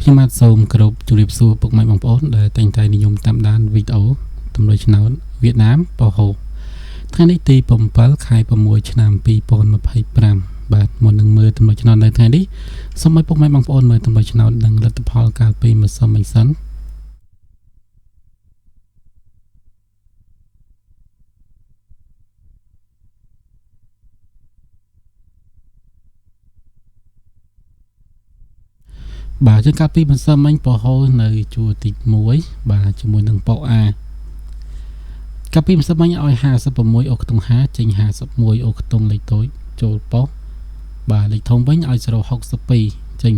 ខ្ញុំបាទសូមគោរពជម្រាបសួរពុកម៉ែបងប្អូនដែលតែងតែនិយមតាមដានវីដេអូតម្រុយឆ្នោតវៀតណាមបោះហូថ្ងៃនេះទី7 ខែ 6 ឆ្នាំ 2025 បាទមុននឹងមើលតម្រុយឆ្នោតនៅថ្ងៃនេះសូមឲ្យពុកម៉ែបងប្អូនមើលតម្រុយឆ្នោតនិងលទ្ធផលកាលពីម្សិលមិញសិនបាទជាងកាលពីម្សិលមិញបោះហូនៅជួរទី1បាទជាមួយនឹងប៉ោអាកាលពីម្សិលមិញឲ្យ56អុកខ្ទង់5ចេញ51អុកខ្ទង់លេខតូចចូលប៉ុសបាទលេខធំវិញឲ្យ062ចេញ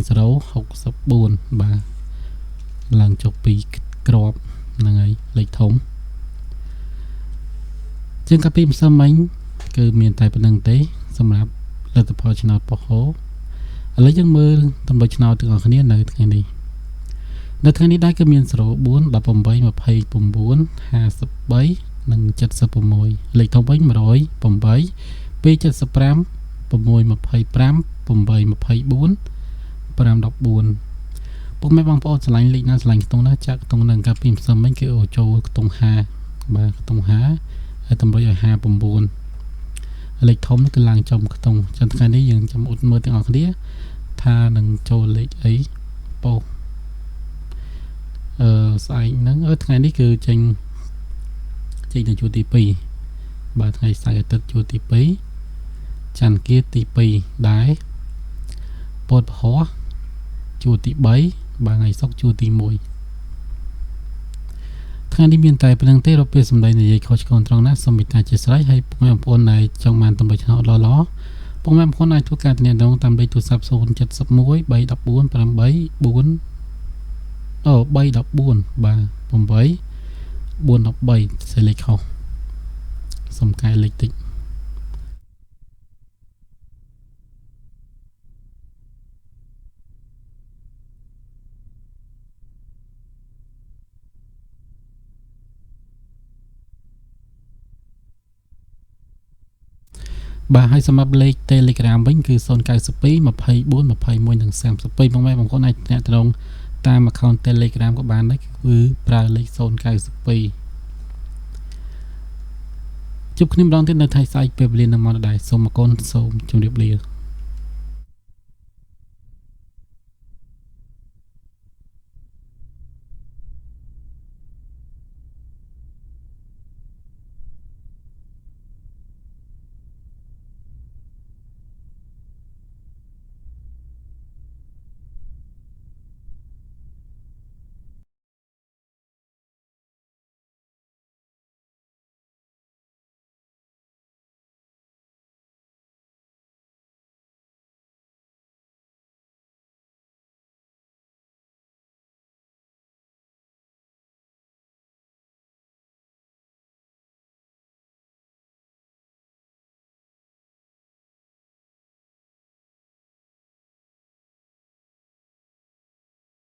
064បាទឡើងចុះពីក្របហ្នឹងហើយលេខធំជាងកាលពីម្សិលមិញគឺមានតែប៉ុណ្្នឹងទេសម្រាប់លទ្ធផលឆ្នោតបោះហូឥឡូវយើងមើលតម្រុយឆ្នោតទាំងអស់គ្នានៅថ្ងៃនេះដែរគឺមាន04 18 29 53និង76លេខធំវិញ108 275 625 824 514ពុកម៉ែបងប្អូនឆ្លាញ់លេខណាឆ្លាញ់ខ្ទង់ណាចាក់ខ្ទង់នឹងកាលពីម្សិលមិញគឺអូចូលខ្ទង់5បាទខ្ទង់5ហើយតម្រុយឲ្យ59លេខធំគឺឡើងចំខ្ទង់ចឹងថ្ងៃនេះយើងចាំអ៊ុតមើលទាំងអស់គ្នាថានឹងចូលលេខអីប៉ុសស្អែកហ្នឹងថ្ងៃនេះគឺចេញទៅជួរទី2បាទថ្ងៃសៅរ៍អាទិត្យជួរទី2ច័ន្ទគៀទី2ដែរពុធពហុជួរទី3បាទថ្ងៃសុក្រជួរទី1ថ្ងៃនេះមានតែប៉ុណ្្នឹងទេរកពេលសម្ដែងនិយាយខុសឆ្គងត្រង់ណាសូមមេត្តាជាស្រ័យហើយពុកម៉ែបងប្អូនដែលចង់បានតម្រុយឆ្នោតល្អៗពុកម៉ែបងប្អូនអាចធ្វើការទំនាក់ទំនងតាមលេខទូរស័ព្ទ071 314 8 4 314បាទ8 413សេលេខខុសសុំកែលេខតិចបាទហើយសម្រាប់លេខ Telegram វិញគឺ092 24 21និង32បងប្អូនអាចទំនាក់ទំនងតាម account Telegram ក៏បានដែរគឺប្រើលេខ092ជួបគ្នាម្ដងទៀតនៅថ្ងៃស្អែកពេលវេលានឹងមកដែរសូមអរគុណសូមជម្រាបលា